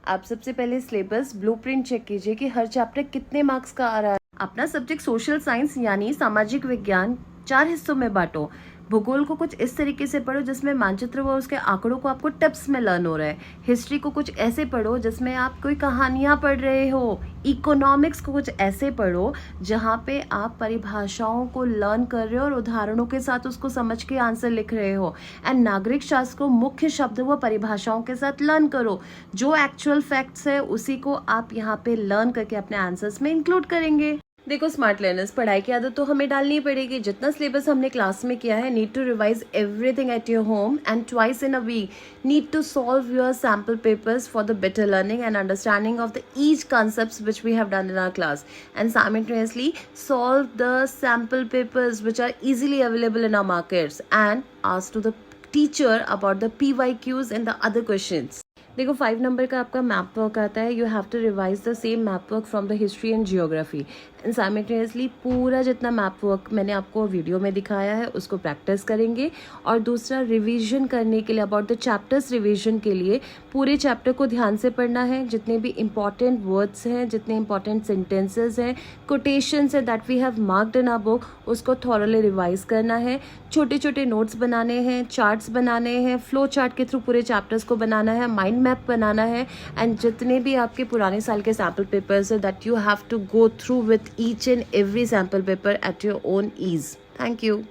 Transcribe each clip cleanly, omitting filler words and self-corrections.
आप सबसे पहले सिलेबस ब्लूप्रिंट चेक कीजिए कि हर चैप्टर कितने मार्क्स का आ रहा है। अपना सब्जेक्ट सोशल साइंस यानी सामाजिक विज्ञान 4 हिस्सों में बांटो। भूगोल को कुछ इस तरीके से पढ़ो जिसमें मानचित्र व उसके आंकड़ों को आपको टिप्स में लर्न हो रहा है। हिस्ट्री को कुछ ऐसे पढ़ो जिसमें आप कोई कहानियां पढ़ रहे हो। इकोनॉमिक्स को कुछ ऐसे पढ़ो जहां पे आप परिभाषाओं को लर्न कर रहे हो और उदाहरणों के साथ उसको समझ के आंसर लिख रहे हो। एंड नागरिक शास्त्र को मुख्य शब्द व परिभाषाओं के साथ लर्न करो। जो एक्चुअल फैक्ट्स है उसी को आप यहाँ पे लर्न करके अपने आंसर्स में इंक्लूड करेंगे। देखो स्मार्ट लर्नर्स, पढ़ाई की आदत तो हमें डालनी पड़ेगी। जितना सिलेबस हमने क्लास में किया है, need to revise everything at your home and twice in a week need to solve your sample papers for the better learning and understanding of the each concepts which we have done in our class, and simultaneously solve the sample papers which are easily available in our markets and ask to the teacher about the PYQs and the other questions. देखो 5 number का आपका map work आता है। You have to revise the same map work from the history and geography and simultaneously पूरा जितना map work मैंने आपको video में दिखाया है उसको प्रैक्टिस करेंगे। और दूसरा, रिवीजन करने के लिए अबाउट द चैप्टर्स, रिवीजन के लिए पूरे चैप्टर को ध्यान से पढ़ना है। जितने भी इंपॉर्टेंट वर्ड्स हैं, जितने इंपॉर्टेंट सेंटेंसेज हैं, कोटेशंस हैं that we have marked in our book, उसको थॉरली रिवाइज करना है। छोटे छोटे नोट्स बनाने हैं, चार्ट्स बनाने हैं, फ्लो चार्ट के थ्रू पूरे चैप्टर्स को बनाना है, माइंड मैप बनाना है। एंड जितने भी आपके पुराने साल के सैम्पल पेपर्स है that you have to go through with each and every sample paper at your own ease. Thank you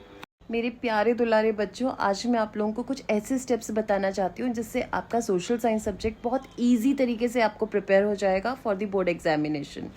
मेरे प्यारे दुलारे बच्चों। आज मैं आप लोगों को कुछ ऐसे स्टेप्स बताना चाहती हूँ जिससे आपका सोशल साइंस सब्जेक्ट बहुत ईजी तरीके से आपको प्रिपेयर हो जाएगा फॉर द बोर्ड एग्जामिनेशन।